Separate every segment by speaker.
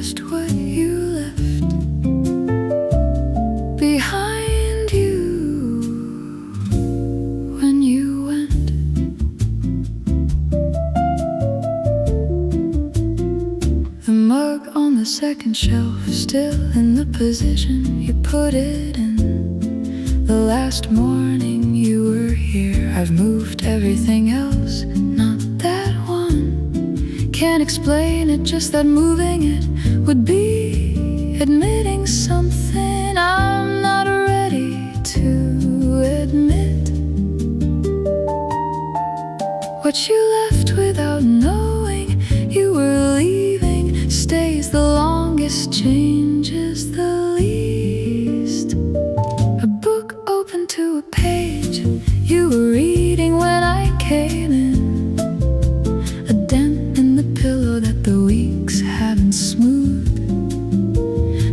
Speaker 1: just what you left behind you when you went. The mug on the second shelf, still in the position you put it in the last morning you were here. I've moved everything else, not that one. Can't explain it, just that moving it would be admitting something I'm not ready to admit. What you left without knowing you were leaving stays the longest, changes the least. A book open to a page you were reading when I came in. A dent in the pillow that the weeks haven't smoothed.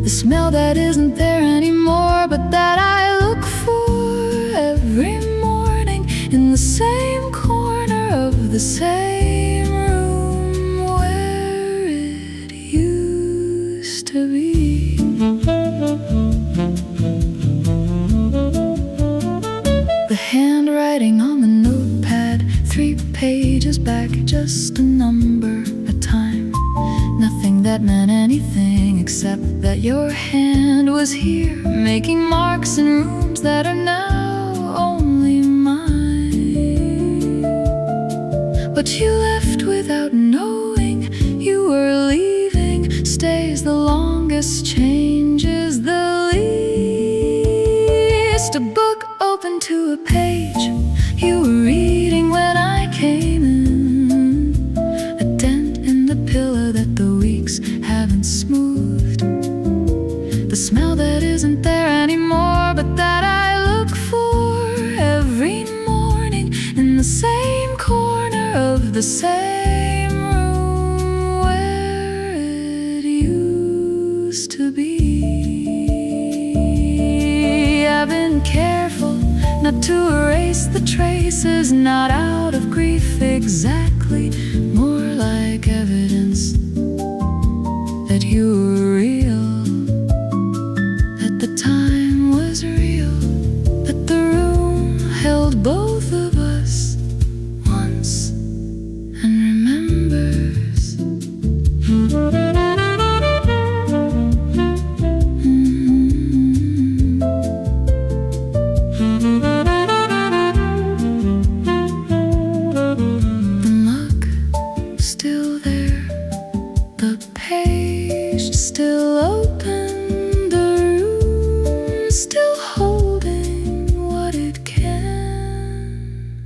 Speaker 1: The smell that isn't there anymore, but that I look for every morning in the same corner of the same room where it used to be. The handwriting on the notepad, 3 pages back, just a number, a time. Nothing that meant anything except that your hand was here, making marks in rooms that are now only mine. But you left without knowing you were leaving stays the longest, changes the least. A book open to a page you were reading when I came in. A dent in the pillow that the weeks haven't smoothed. The smell that isn't there anymore, but that I look for every morning in the same corner of the same room where it used to be. I've been careful not to erase the traces, not out of grief exactly, more like evidence that you were real, that the time was real, that the room held both of us once and remembers. The mug still there, the page still open, the room still holding what it can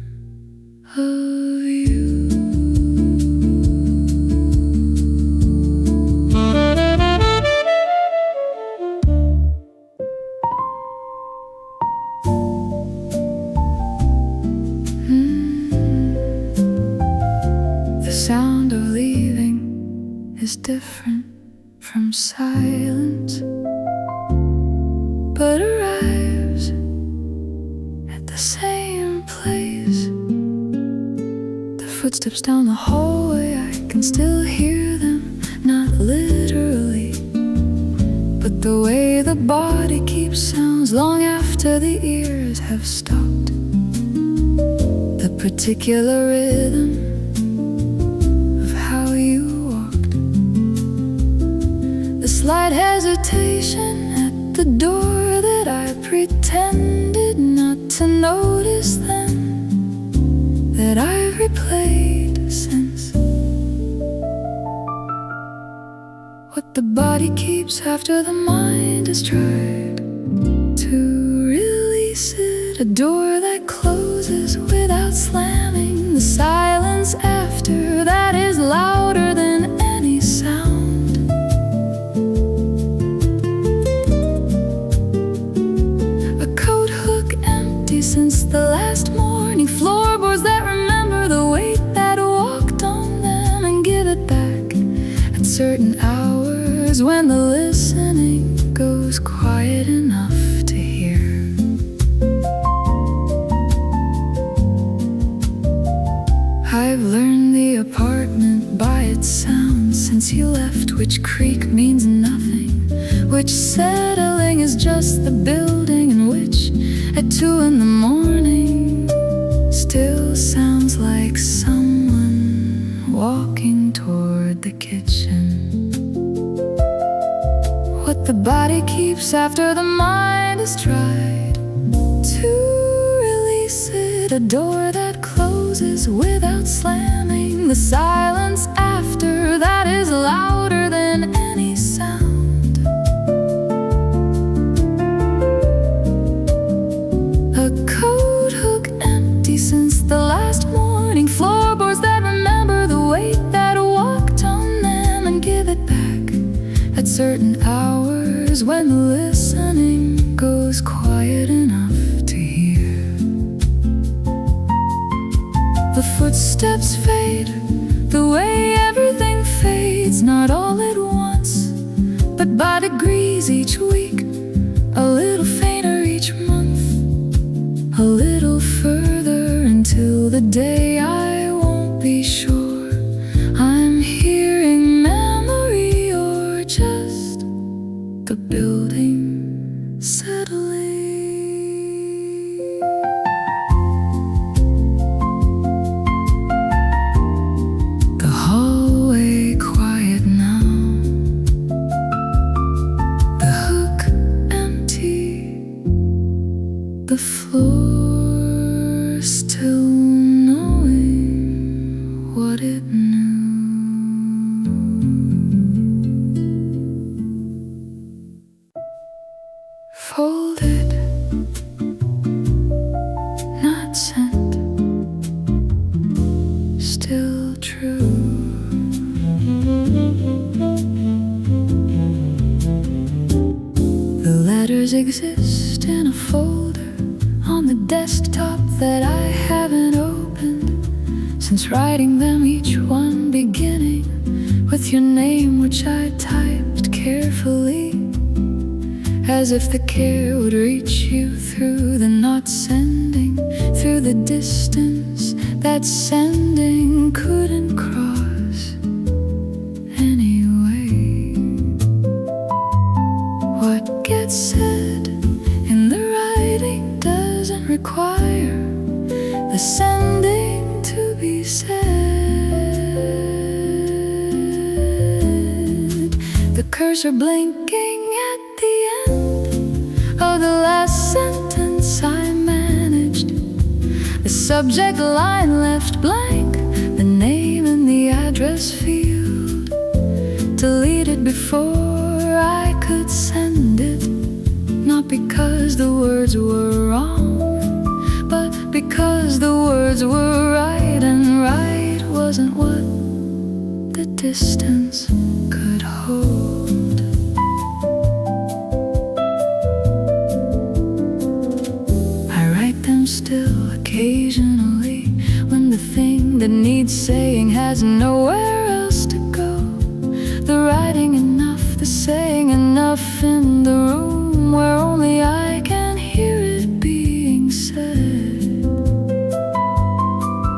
Speaker 1: of you. The sound of leaving is different from silence, but arrives at the same place. The footsteps down the hallway, I can still hear them, not literally, but the way the body keeps sounds long after the ears have stopped. The particular rhythm of how you walked, the slight hesitation at the door that I pretended not to notice then, that I've replayed since. What the body keeps after the mind has tried to release it, a door that closes without slamming, the silence after that is louder than any sound. A coat hook empty since the last morning, floorboards that remember the weight that walked on them and give it back at certain hours when the listening goes quiet enough to hear. I've learned the apartment by its sounds, since you left, which creak means nothing, which settling is just the building, and which at 2 in the morning still sounds like someone walking toward the kitchen. What the body keeps after the mind has tried to release it, a door that closes without slamming, the silence after that is louder than any sound. A coat hook empty since the last morning, floorboards that remember the weight that walked on them and give it back at certain hours when the listening goes quiet enough to hear. The footsteps fade the way everything fades, not all at once, but by degrees each week, a little fainter each month, a little further until the day I won't be sure I'm hearing memory or just the building settling. The hallway quiet now, the hook empty, the floor still knowing what it knew. Folded, not sent, still true. The letters exist in a folder on the desktop that I haven't opened since writing them, each one beginning with your name, which I typed carefully, as if the care would reach you through the not sending, through the distance that sending couldn't cross anyway. What gets said in the writing doesn't require the sending to be said. The cursor blinking at the end of the last sentence I managed, the subject line left blank, the name in the address field deleted before I could send it, not because the words were wrong, but because the words were right, and right wasn't what the distance could hold. Still occasionally, when the thing that needs saying has nowhere else to go, the writing enough, the saying enough in the room where only I can hear it being said.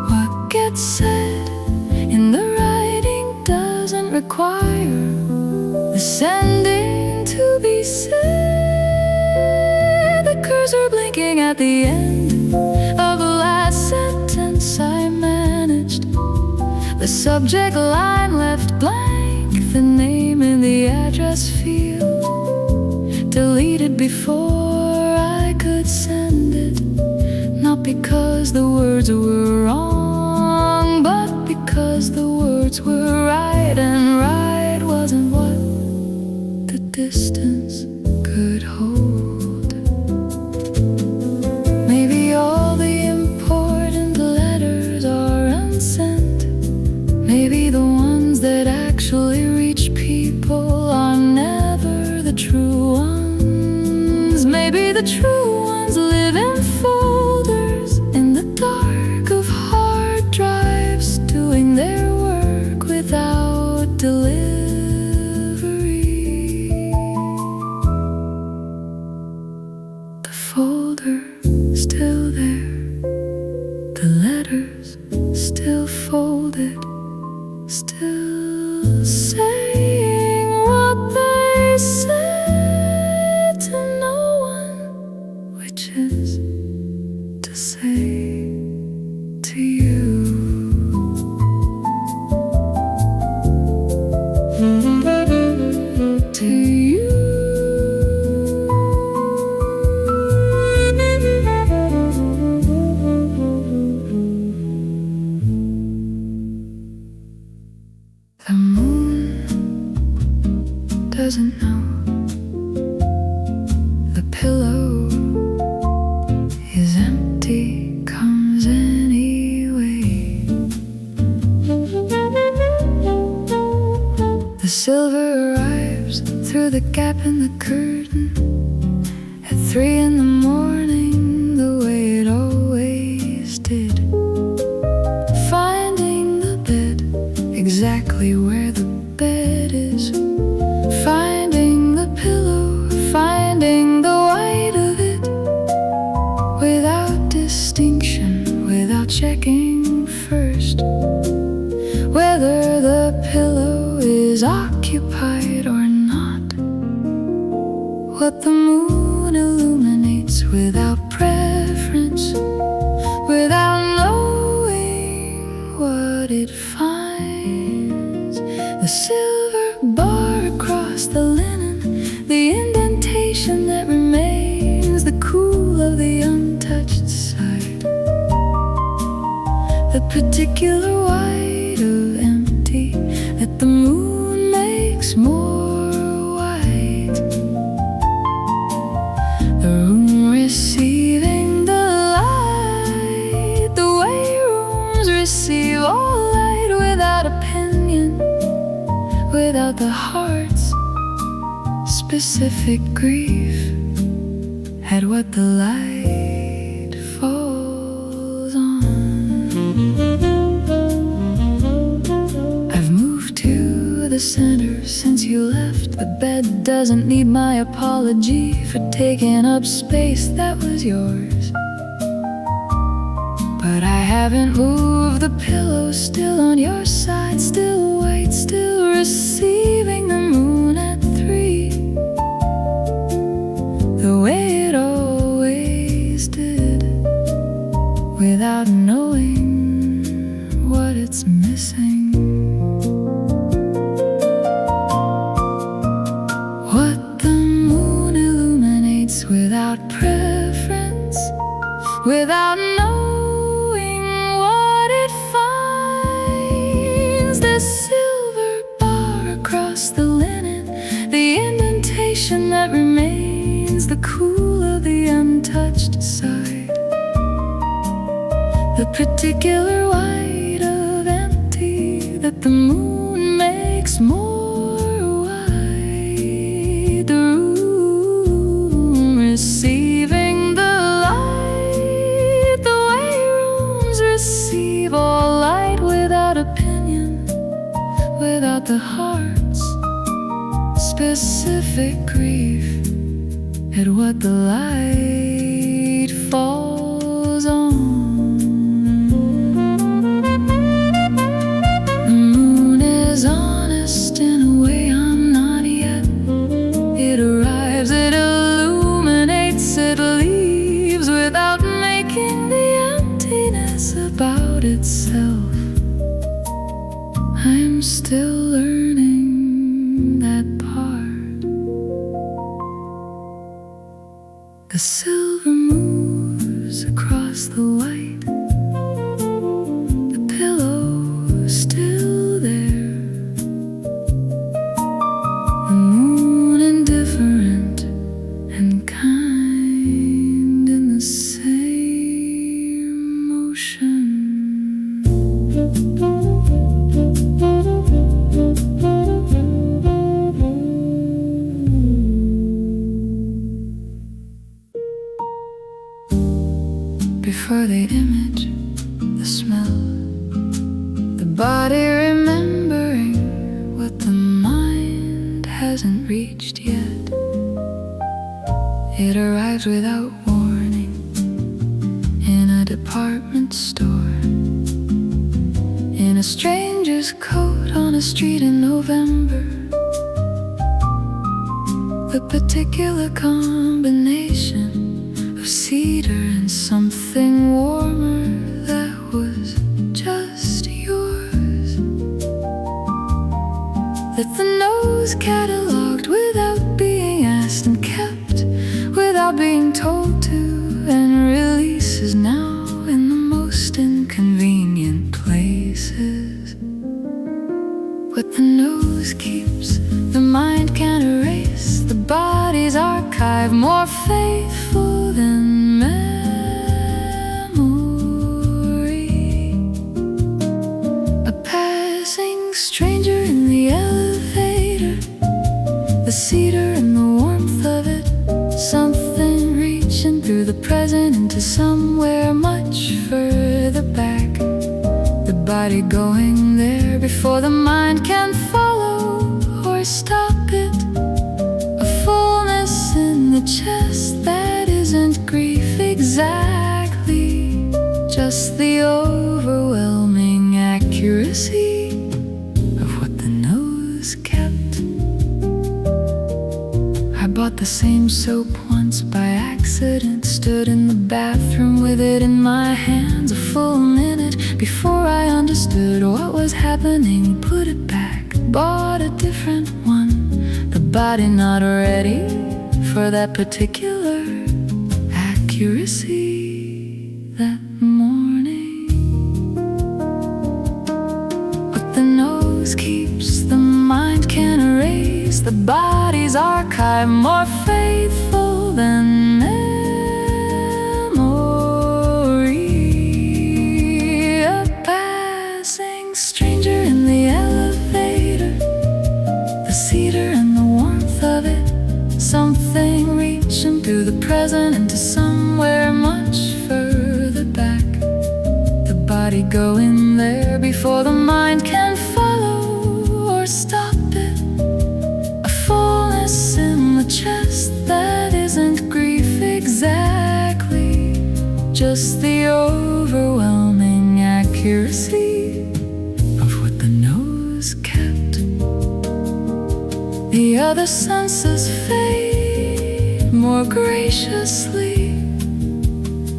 Speaker 1: What gets said in the writing doesn't require the sending to be said. The cursor blinking at the end of the last sentence I managed, the subject line left blank, the name in the address field deleted before I could send it, not because the words were wrong, but because the words were right, and right wasn't what the distance could hold. Maybe all the important letters are unsent. Maybe the ones that actually reach people are never the true ones. Maybe the true ones live in folders in the dark of hard drives, doing their work without delivery. saying what they said to no one, which is to say to you. To you. The moon doesn't know. The pillow is empty, comes anyway. The silver arrives through the gap in the curtain at 3 in the morning, the way it always did. Finding the bed exactly where the bed is. Finding the pillow, finding the white of it, without distinction, without checking first whether the pillow is occupied or not. What the moon illuminates without preference, without knowing what it finds. The silver bar across the linen, the indentation that remains, the cool of the untouched side, the particular white of empty that the moon makes more white. The room receiving the light, the way rooms receive all light, without opinion, without the heart's specific grief at what the light falls on. I've moved to the center since you left. The bed doesn't need my apology for taking up space that was yours. But I haven't moved the pillow, still on your side, still white, still receiving the moon at 3, the way it always did, without knowing what it's missing. What the moon illuminates without preference, without knowing what it finds. The silver bar across the linen, the indentation that remains, the cool of the untouched side, the particular white of empty that the moon makes more white. The room receiving the light, the way rooms receive all light, without opinion, without the heart's specific grief at what the light falls on. The moon is honest in a way I'm not yet. It arrives, it illuminates, it leaves without making the emptiness about itself. I'm still learning that part. The silver moves across the white, the pillow still there, the moon indifferent and kind in the same motion. Before the image, the smell, the body remembering what the mind hasn't reached yet. It arrives without warning in a department store, in a stranger's coat on a street in November. The particular combination of cedar and something warmer that was just yours, that the nose cataloged without being asked and kept without being told to, and releases now in the most inconvenient places. What the nose keeps, the mind can't erase. The body's archive more faithful than memory. A passing stranger in the elevator, the cedar and the warmth of it, something reaching through the present into somewhere much further back. The body going there before the mind can follow or stop it. A fullness in the chest that isn't grief exactly, just the overwhelming accuracy of what the nose kept. I bought the same soap once by accident, stood in the bathroom with it in my hands a full minute before I understood what was happening. Put it back, bought a different one, the body not ready for that particular accuracy that morning. What the nose keeps, the mind can't erase. The body's archive more faithful than memory. A passing stranger in the elevator, the cedar and the warmth of it, something reaching through the present into somewhere much further back. The body going there before the mind can follow or stop it. A fullness in the chest that isn't grief exactly, just the overwhelming accuracy of what the nose kept. The other senses fade more graciously.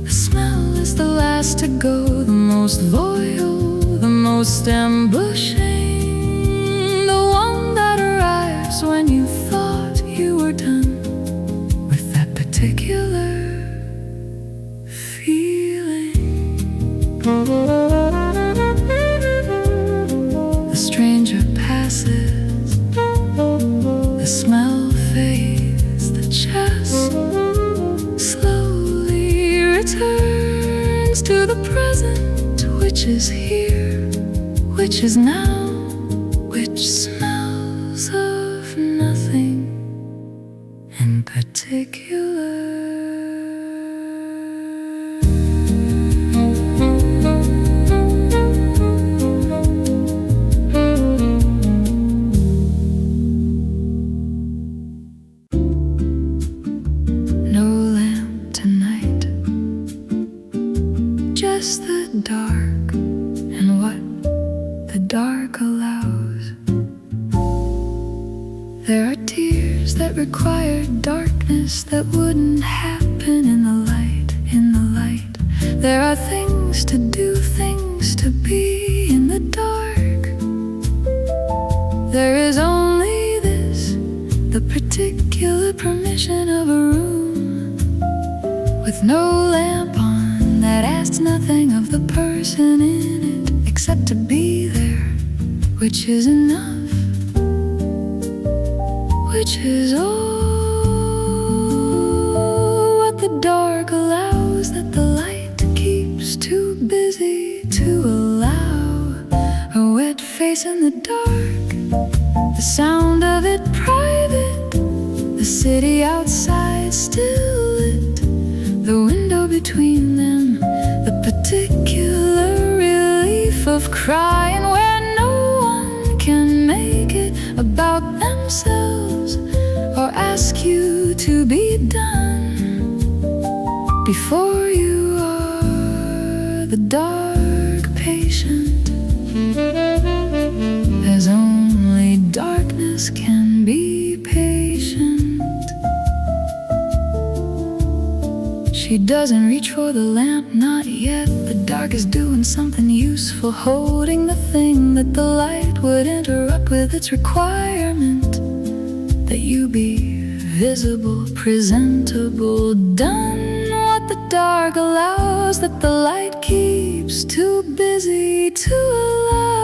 Speaker 1: The smell is the last to go, the most loyal, the most ambushing, the one that arrives when you thought you were done with that particular feeling. The stranger passes, the smell fades, the chest slowly returns to the present, which is here, which is now, which smells of nothing in particular. Just the dark and what the dark allows. There are tears that require darkness that wouldn't happen in the light, in the light. There are things to do, things to be in the dark. There is only this, the particular permission of a room with no lamp on, that asks nothing of the person in it except to be there, which is enough, which is all what the dark allows, that the light keeps too busy to allow. A wet face in the dark, the sound of it private, the city outside still lit, the window between them, the particular relief of crying where no one can make it about themselves or ask you to be done before you are the dark patient. There's only darkness can be patient. She doesn't reach for the lamp, not yet. The dark is doing something useful, holding the thing that the light would interrupt with its requirement that you be visible, presentable, done what the dark allows, that the light keeps too busy to allow.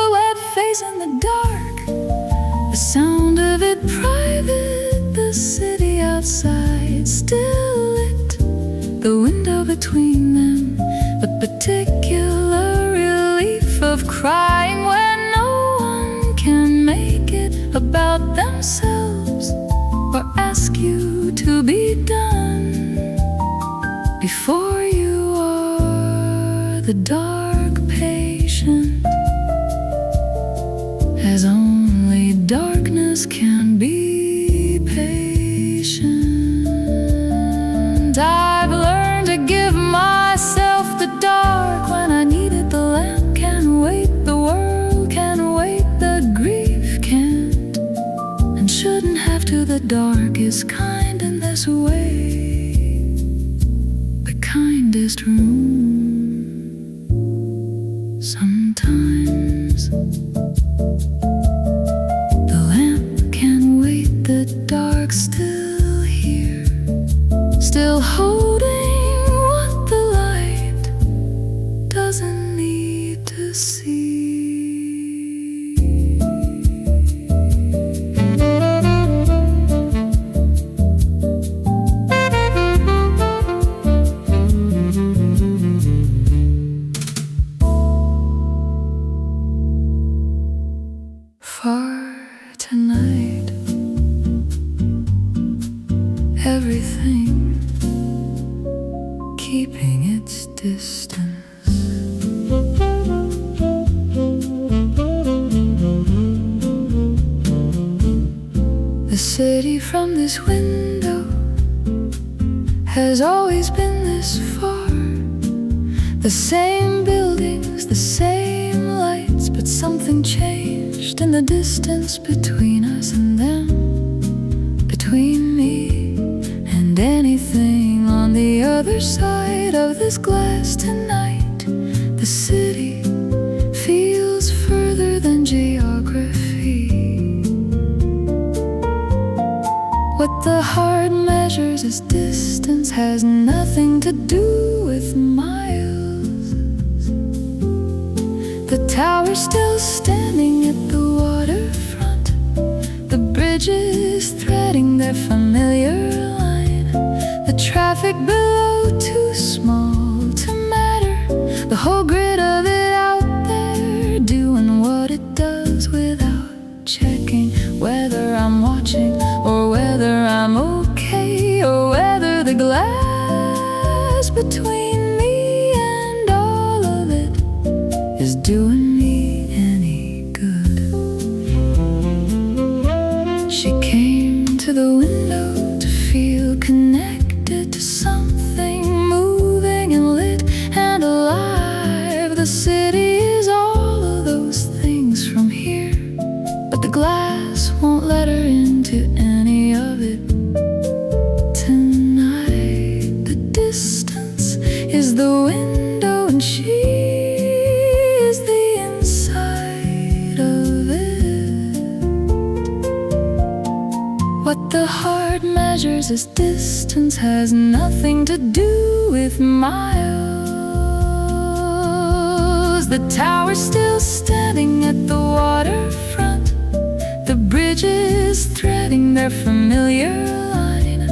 Speaker 1: A wet face in the dark, the sound of it private, the city outside still lit, the window between them, the particular relief of crying when no one can make it about themselves or ask you to be done before you are the dark patient, as only darkness can be patient. I've learned to give myself the dark when I needed the lamp. Can wait, the world can wait, the grief can't and shouldn't have to. The dark is kind in this way, the kindest room. Sometimes the lamp can wait, the dark's still here, still holding what the light doesn't need to see. Far tonight, everything keeping its distance. The city from this window has always been this far. The same buildings, the same lights, but something changed in the distance between us and them, between me and anything on the other side of this glass tonight. The city feels further than geography. What the heart measures as distance has nothing to do with miles. The tower's still standing at the waterfront, the bridges threading their familiar line, the traffic below too small to matter, the whole grid of it out there doing what it does without checking whether I'm watching or whether I'm okay, or whether the glass between me and all of it is doing me any good. She came to the window to feel connected to something moving and lit and alive. The city is all of those things from here, but the glass won't let her into any of it tonight. The distance is the window and she is the inside of it. What the heart measures as distance has nothing to do with miles. The tower's still standing at the waterfront, the bridges threading their familiar line,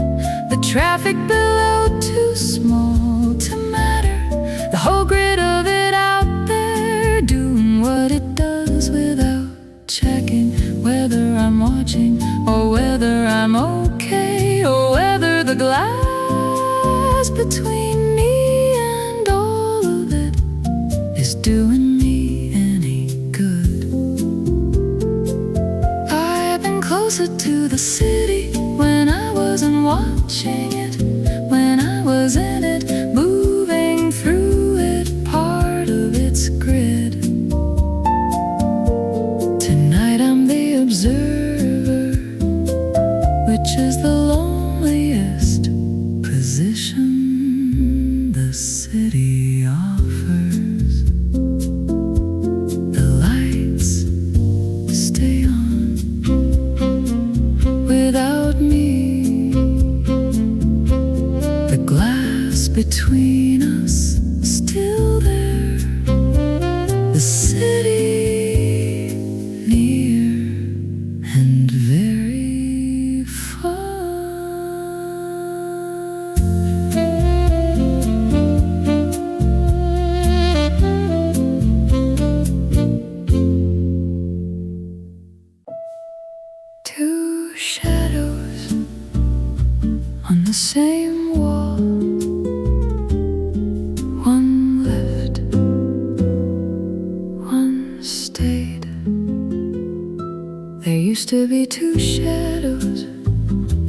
Speaker 1: the traffic below too small to matter, the whole grid of it out there doing what it does without checking whether I'm watching or whether I'm okay, or whether the glass between me and all of it is doing me any good. I've been closer to the city when I wasn't watching it, when I was in it, moving through it, part of its grid. Tonight I'm the observer, shadows on the same wall. One left, one stayed. There used to be two shadows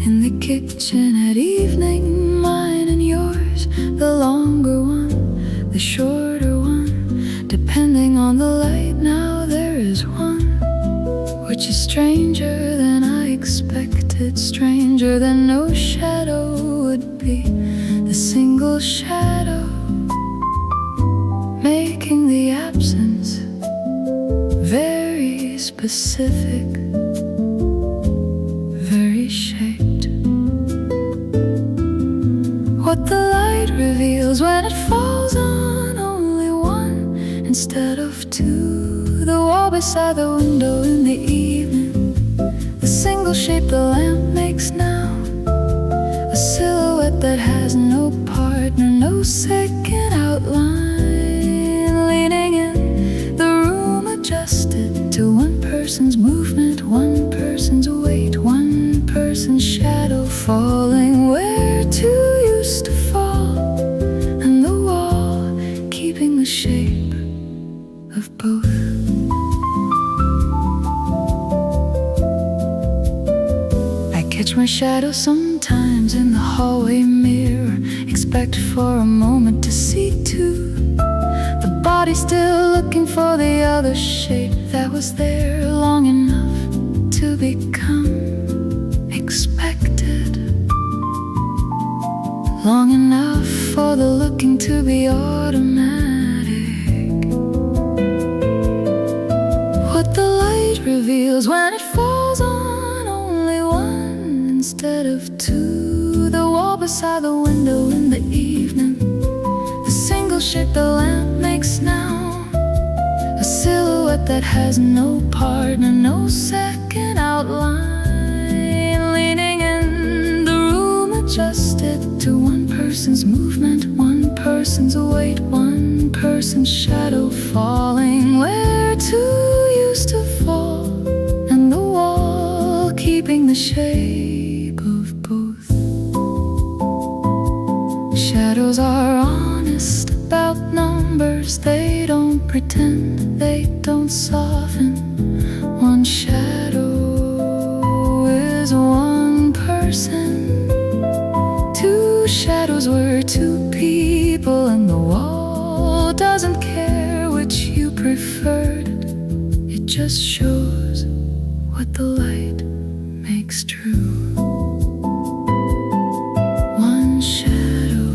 Speaker 1: in the kitchen at evening, mine and yours, the longer one, the shorter one, depending on the light. Now there is one, which is stranger than I expected, stranger than no shadow would be. The single shadow making the absence very specific, very shaped. What the light reveals when it falls on only one instead of two. The wall beside the window in the evening, the single shape the lamp makes now, a silhouette that has no partner, no second outline. Leaning in, the room adjusted to one person's movement, one person's weight, one person's shadow falling where two used to fall, and the wall keeping the shape of both. I catch my shadow sometimes in the hallway mirror, expect for a moment to see two, the body still looking for the other shape that was there long enough to become expected, long enough for the looking to be automatic. What the light reveals when it falls on only one instead of two. The wall beside the window in the evening, the single shape the lamp makes now, a silhouette that has no partner, no second outline. Leaning in, the room adjusted to one person's movement, one person's weight, one person's shadow falling where two used to fall, and the wall keeping the shape of both. Shadows are honest about numbers, they don't pretend, they don't soften. One shadow is one person, two shadows were two people, and the wall doesn't care which you preferred. It just shows what the light makes true. One shadow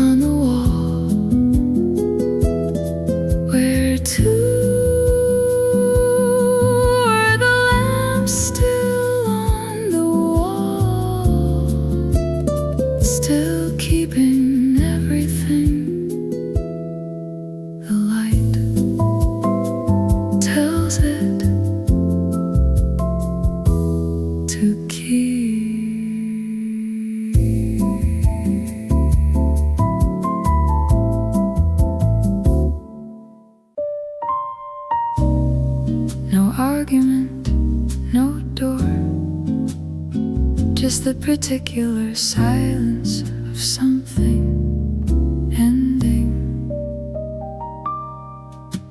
Speaker 1: on the wall where two were, the lamp still on the wall, still keeping everything. The light tells it to keep. No argument, no door, just the particular silence of something ending.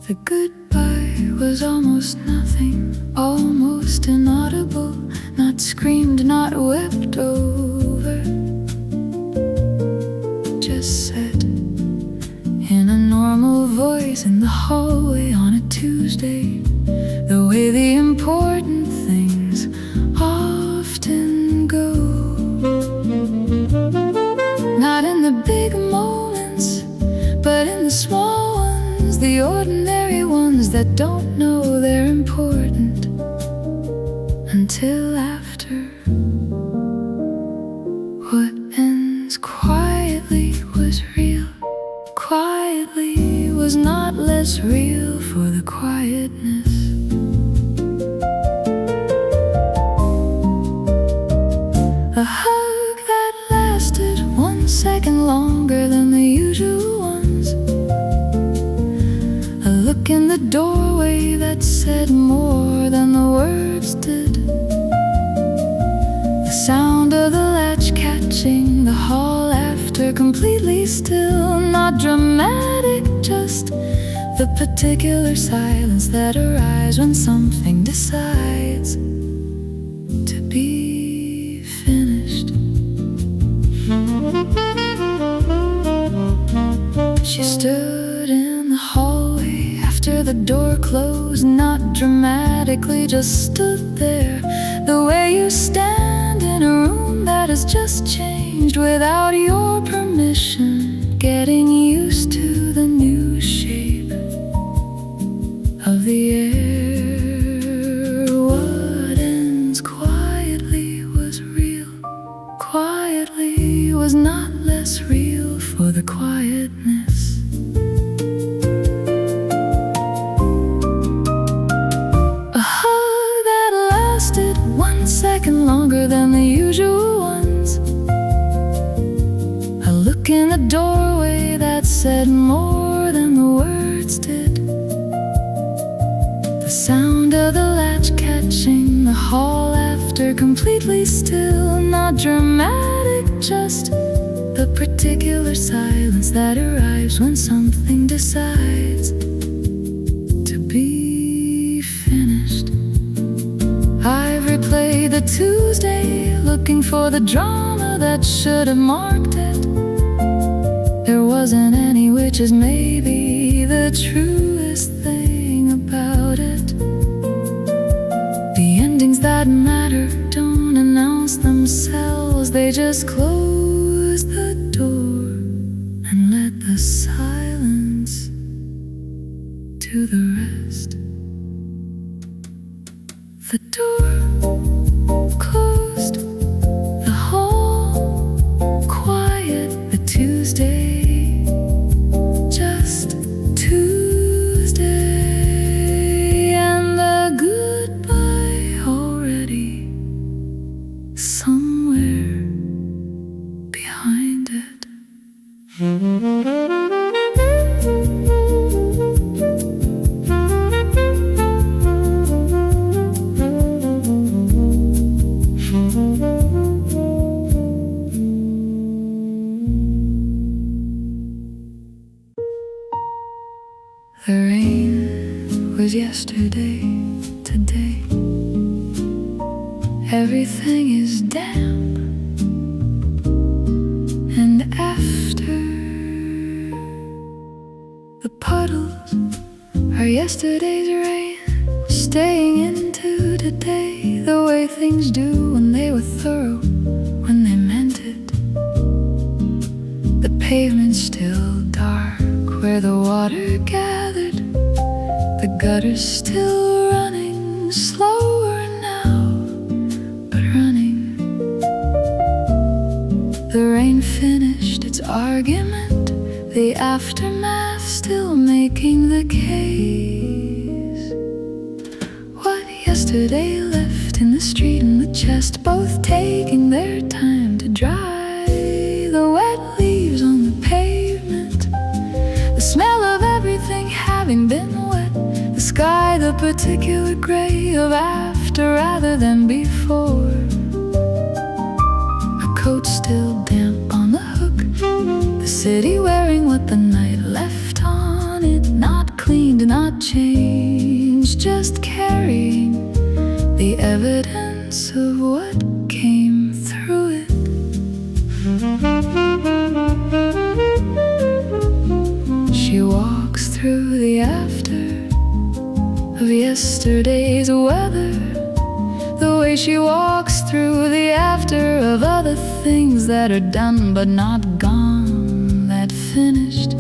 Speaker 1: The goodbye was almost nothing, almost inaudible, not screamed, not wept over, just said in a normal voice in the hallway on a Tuesday, the way the important things often go. Not in the big moments, but in the small ones, the ordinary ones that don't know they're important until after. What ends quietly was real, quietly was not less real for the quietness. A hug that lasted 1 second longer than the usual ones, a look in the doorway that said more than the words did. The sound of the latch catching the hall after, completely still, not dramatic, just the particular silence that arrives when something decides to be finished. She stood in the hallway after the door closed, not dramatically, just stood there, the way you stand in a room that has just changed without your permission, getting used to the new shape of the air. What ends quietly was real, quietly was not less real for the quietness. A hug that lasted 1 second longer than the usual ones. A look in the doorway that said more than the words did. The sound of the latch catching the hall after, completely still, not dramatic, just the particular silence that arrives when something decides to be finished. I've replayed the Tuesday, looking for the drama that should have marked it. There wasn't any, which is maybe the truest thing about it. The endings that matter don't announce themselves, they just close the door and let the silence do the rest. The door closed, the hall quiet, the Tuesday, just Tuesday, and the goodbye already somewhere behind it. The rain was yesterday, today everything is damp, and after the puddles are yesterday's rain, staying into today, the way things do when they were thorough, when they meant it. The pavement's still dark where the water gathered, the gutter's still running, slower now, but running. The rain finished its argument, the aftermath still making the case. What yesterday left in the street and the chest, both taking their time to dry. The wet leaves on the pavement, the smell of everything having been wet, the sky the particular gray of after rather than before. A coat still damp on the hook, the city wearing what the night left on it, not cleaned, not changed, just carrying the evidence of what came through it. She walks through the after of yesterday's weather, the way she walks through the after of other things that are done but not gone, that finished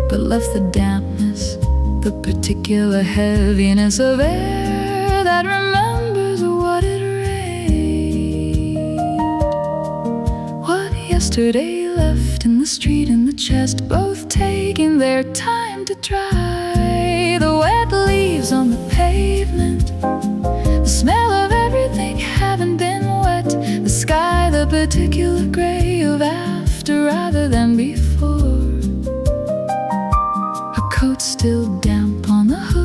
Speaker 1: but left the dampness, the particular heaviness of air that remembers what it rained. What yesterday left in the street and the chest, both taking their time to dry. The wet leaves on the pavement, the smell of everything having been wet, the sky the particular gray of after rather than before. A coat still damp on the hood,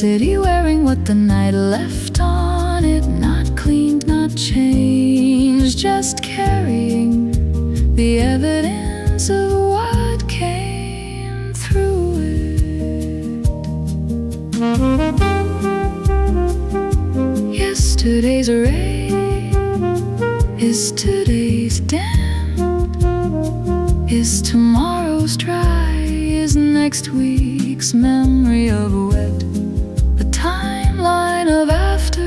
Speaker 1: city wearing what the night left on it. Not cleaned, not changed, just carrying the evidence of what came through it. Yesterday's rain is today's damp, is tomorrow's dry, is next week's memory of wet. The timeline of after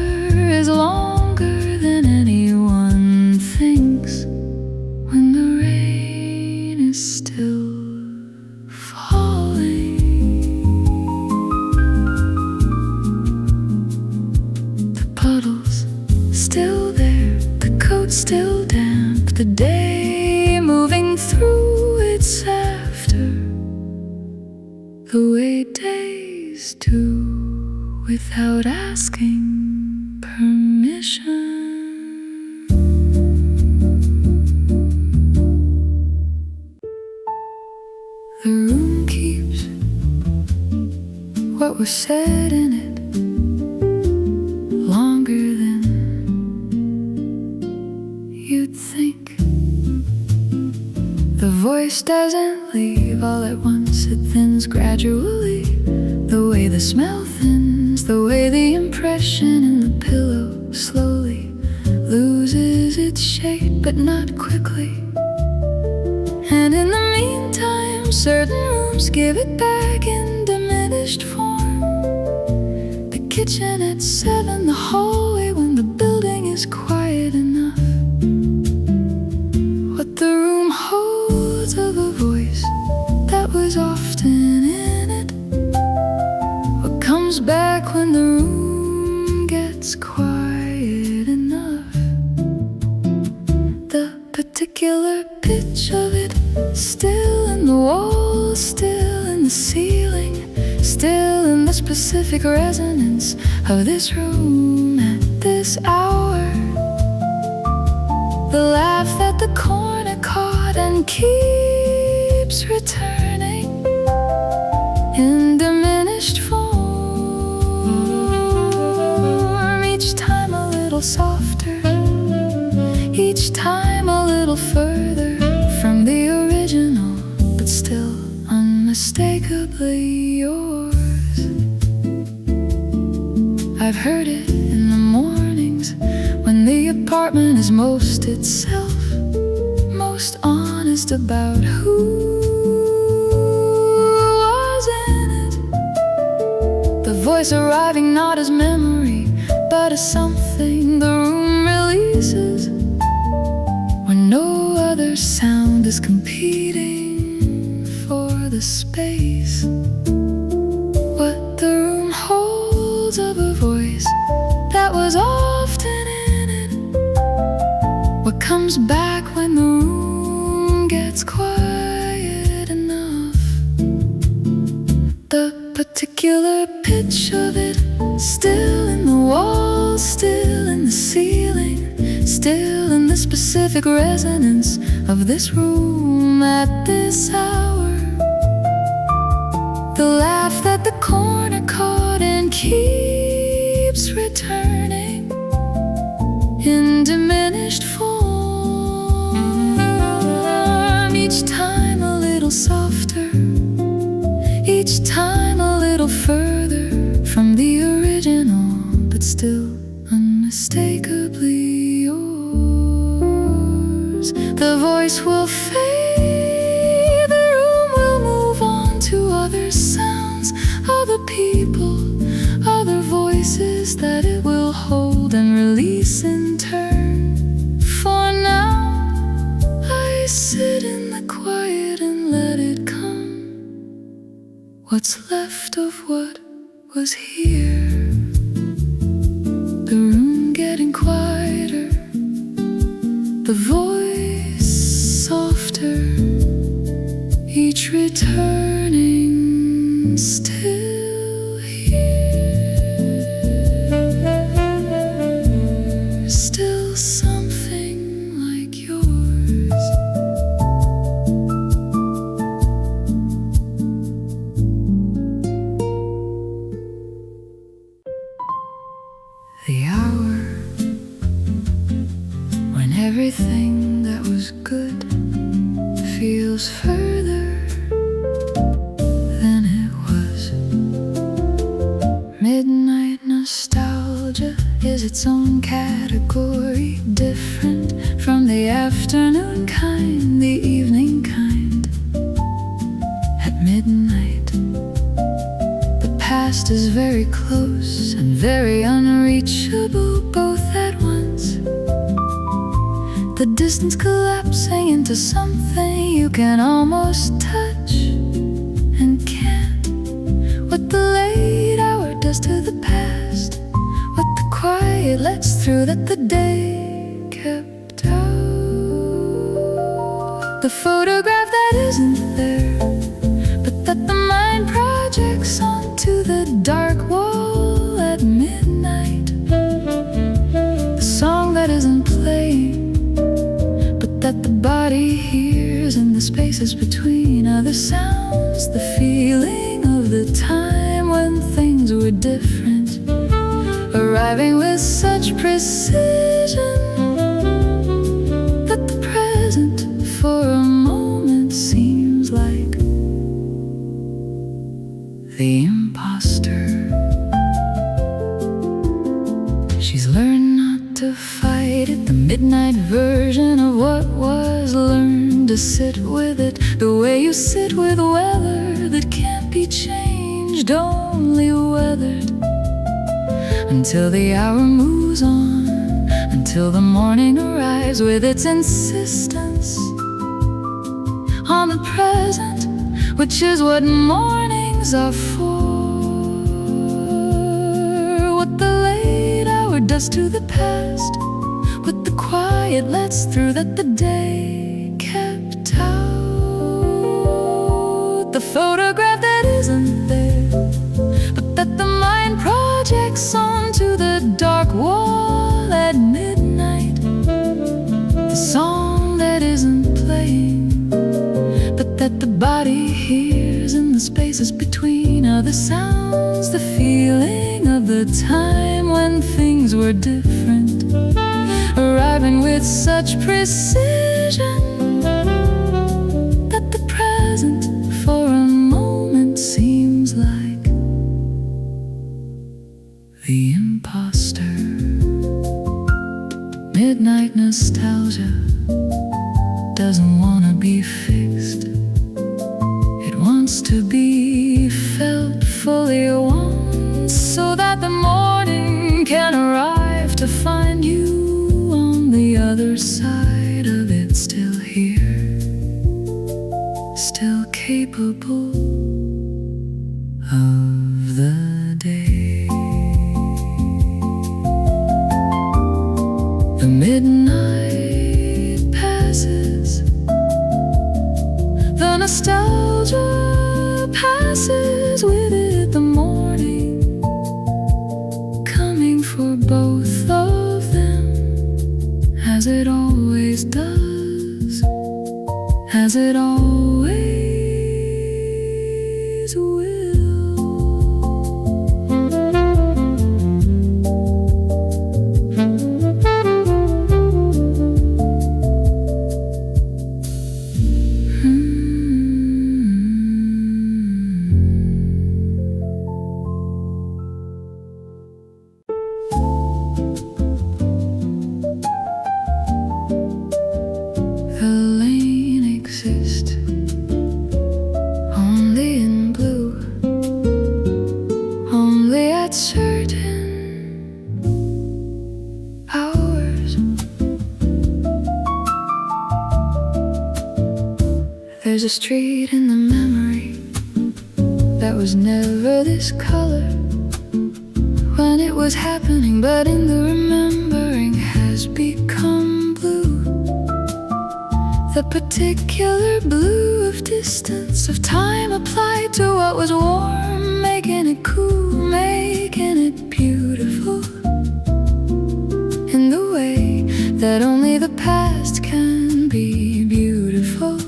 Speaker 1: is longer than anyone thinks when the rain is still falling. The puddles still there, the coat's still damp, the day moving through its after, the way days do without asking permission. The room keeps what was said in it longer than you'd think. The voice doesn't leave all at once, it thins gradually. The way the smell thins, the way the impression in the pillow slowly loses its shape, but not quickly. And in the meantime, certain rooms give it back in diminished form. The kitchen at 7, the hallway when the building is quiet enough. What the room holds of a voice that was often in it. What comes back when the room gets quiet enough. The particular pitch of it, still in the wall, still in the ceiling, still in the specific resonance of this room at this hour. The laugh that the corner caught and keeps returning in diminished form, each time a little softer, each time a little further from the original, but still unmistakably yours. I've heard it in the mornings when the apartment is most itself, most honest about who was in it. The voice arriving not as memory, but as something the room releases when no other sound is competing for the space. What the room holds of a voice that was often in it. What comes back when the room gets quiet enough. The particular pitch of it, still in the wall, still in the ceiling, still in the specific resonance of this room at this hour. The laugh that the corner caught and keeps returning in diminished form, each time a little softer, each time a little further from the original, but still unmistakably yours. The voice will fade, the room will move on to other sounds, other people, other voices that it will hold and release in turn. For now, I sit in the quiet and let it come. What's left of what was here. The room getting quieter, the voice softer, each returning still here, still something like yours. The hour when everything that was good feels further than it was. Midnight nostalgia is its own category, different from the afternoon kind, the evening kind. At midnight, the past is very close and very unreachable, both at once. The distance collapsing into something you can almost touch and can't. What the late hour does to the past, what the quiet lets through that the day kept out. The photograph that isn't there, but that the mind projects onto the dark wall at midnight. The song that isn't playing, but that the body hears in the spaces between other sounds. The feeling of the time when things were different, arriving with such precision that the present for a moment seems like the imposter. She's learned not to fight it, the midnight version of what was. Learn to sit with it, the way you sit with weather that can't be changed, only weathered. Until the hour moves on, until the morning arrives with its insistence on the present, which is what mornings are for. What the late hour does to the past, what the quiet lets through that the day kept out. The photograph that isn't there, but that the mind projects onto the dark wall at midnight. The song that isn't playing, but that the body hears in the spaces between other sounds. The feeling of the time when things were different, arriving with such precision that the present for a moment seems like the imposter. Midnight nostalgia doesn't want to be fixed, it wants to be felt fully once, so that the morning can arrive to find you on the other side of it, still here, still capable of the day. The midnight passes, the nostalgia passes with it, the morning coming for both of them, as it always does, as it always will. The lane exists only in blue, only at certain hours. There's a street in the memory that was never this color when it was happening, but in the remembering has become blue. The particular blue of distance, of time applied to what was warm, making it cool, making it beautiful, in the way that only the past can be beautiful,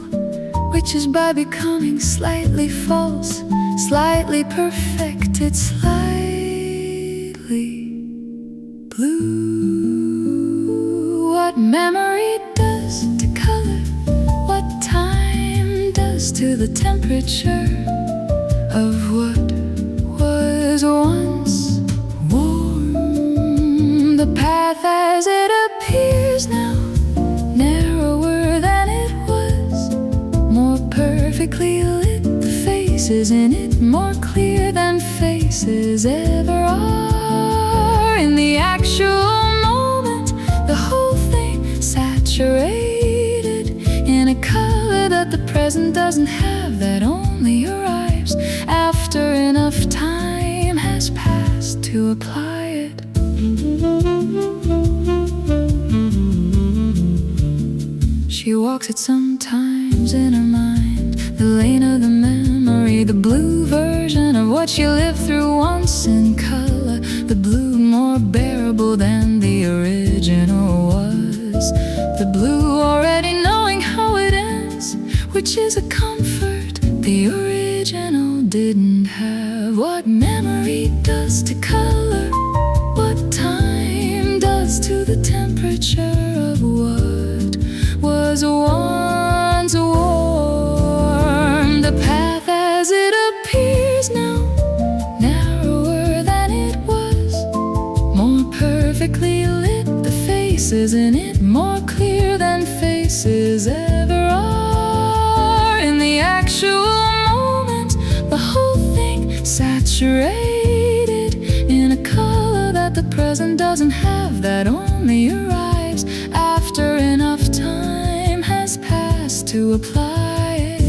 Speaker 1: which is by becoming slightly false, slightly perfected, slightly blue. What memory does to color, what time does to the temperature of what was once warm. The path as it appears now, narrower than it was, more perfectly lit. The faces in it more clear than faces ever are. In the actual moment, the whole thing saturated in a color that the present doesn't have, that only arrives after enough time has passed to apply it. She walks it sometimes in her mind, the lane of the memory, the blue version of what she lived through once in color, the blue more bearable than the original was, the blue already knowing how it ends, which is a comfort the original didn't have. What memory does to color, what time does to the temperature of what was once warm. The path as it appears now, narrower than it was, more perfectly lit. The faces in it more clear than faces ever are. In the actual moment, the whole thing saturated in a color that the present doesn't have, that only arrives after enough time has passed to apply it.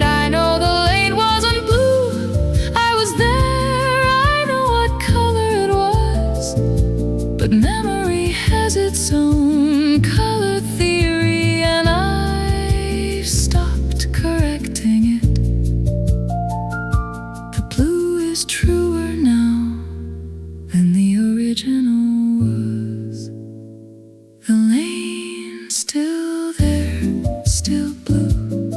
Speaker 1: I know the lane wasn't blue, I was there, I know what color it was, but memory has its own color theory, and I've stopped correcting it. The blue is truer now than the original was. The lane still there, still blue.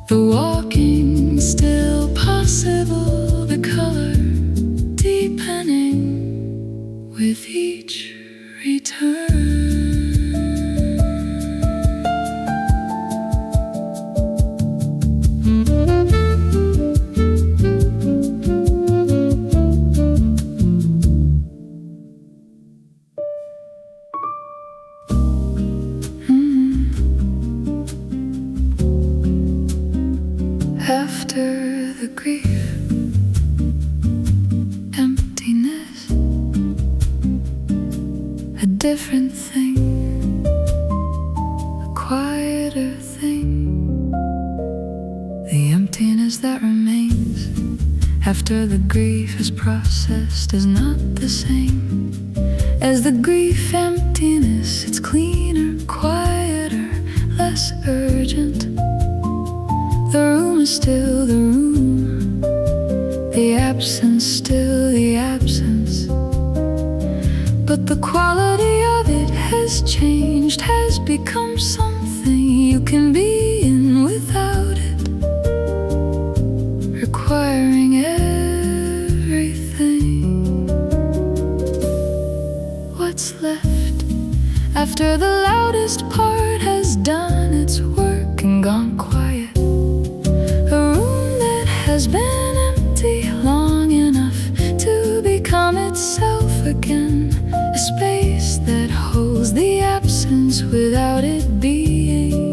Speaker 1: The walking still possible. The color deepening with each return. After the grief, emptiness, a different thing, a quieter thing. The emptiness that remains after the grief is processed is not the same as the grief emptiness. It's cleaner, quieter, less urgent. The room is still the room, the absence still the absence, but the quality of it has changed, has become something you can be in without it, requiring everything. What's left after the loudest part has done its work and gone quiet? Has been empty long enough to become itself again, a space that holds the absence without it being.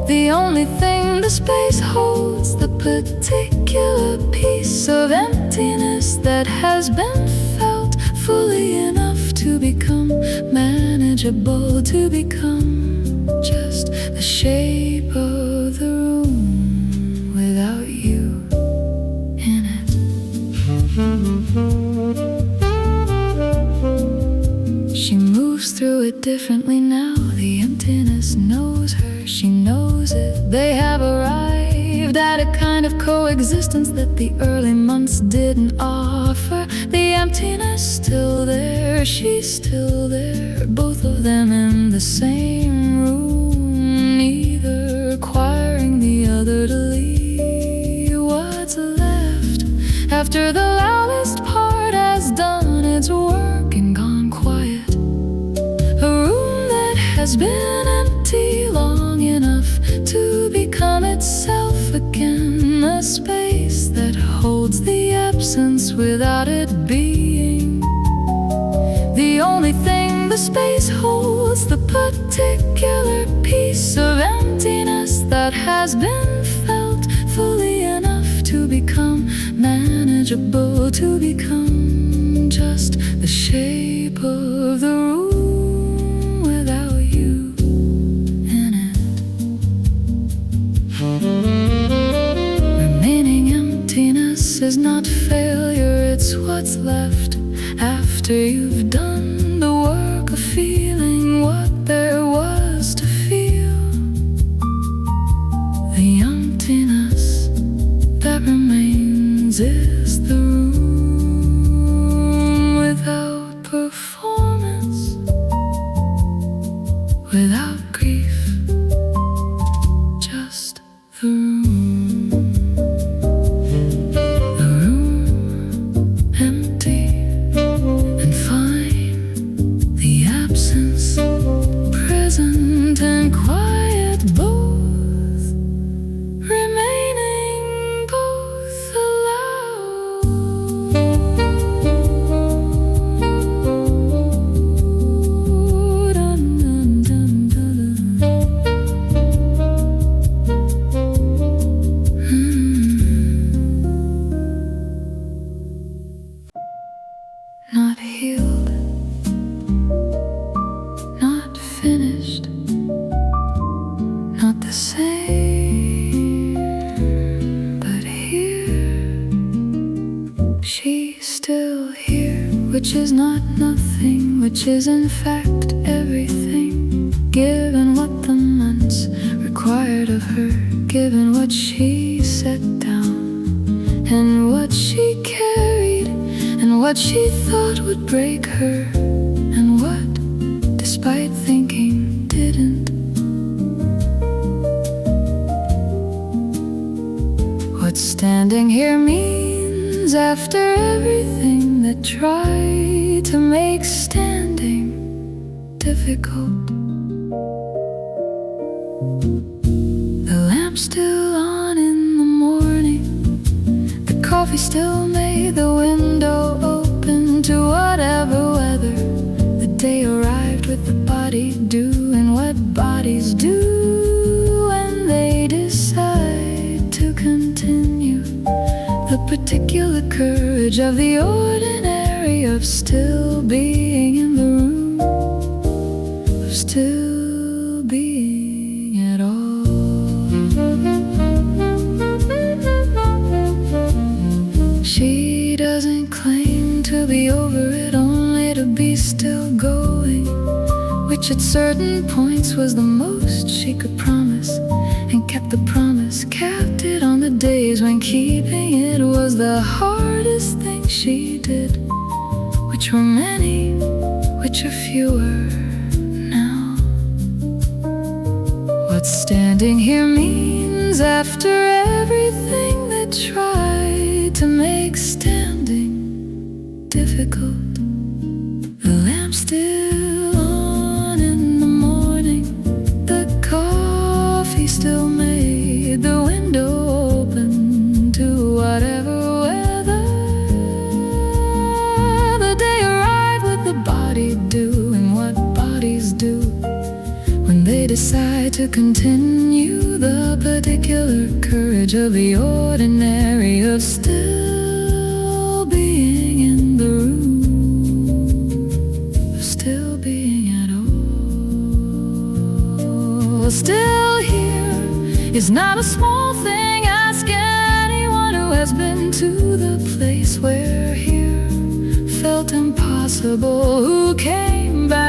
Speaker 1: The only thing the space holds, the particular piece of emptiness that has been felt fully enough to become manageable, to become just the shape of the room without you in it. She moves through it differently now. The emptiness knows her, she knows it. They have arrived at a kind of coexistence that the early months didn't offer. The emptiness still there, she's still there, both of them in the same room, neither requiring the other to leave. What's left after the loudest part has done its work and gone quiet. A room that has been empty long enough to become itself again. A space that holds the absence without it being. The only thing the space holds, the particular piece of emptiness that has been felt fully enough to become manageable, to become just the shape of the room without you in it. Remaining emptiness is not failure, it's what's left after you've done the work of feeling what there was to feel. The emptiness that remains is the room without performance, without grief, just the room. The room empty and fine, the absence present and quiet, both remaining, both allowed. Dun, dun, dun, dun, Not healed, not finished, not the same, but here. She's still here, which is not nothing, which is in fact everything. Given what the months required of her, given what she set down, and what she carried, and what she thought would break her, and what, despite thinking, didn't. What standing here means after everything that tried to make standing difficult. The lamp's still on in the morning, the coffee still made, the window open to whatever weather. The day arrived with the body doing what bodies do when they decide to continue. The particular courage of the ordinary, of still being in the room, of still being at all. She doesn't claim to be over it, only to be still going, which at certain points was the most she could promise, and kept the promise, kept it on the days when keeping it was the hardest thing she did, which were many, which are fewer now. What standing here means after everything that tried to make standing difficult. The lamp still on in the morning, the coffee still made, the window open to whatever weather. The day arrived with the body doing what bodies do when they decide to continue. The particular courage of the ordinary, of still being in the room, of still being at all. Still here is not a small thing. Ask anyone who has been to the place where here felt impossible, who came back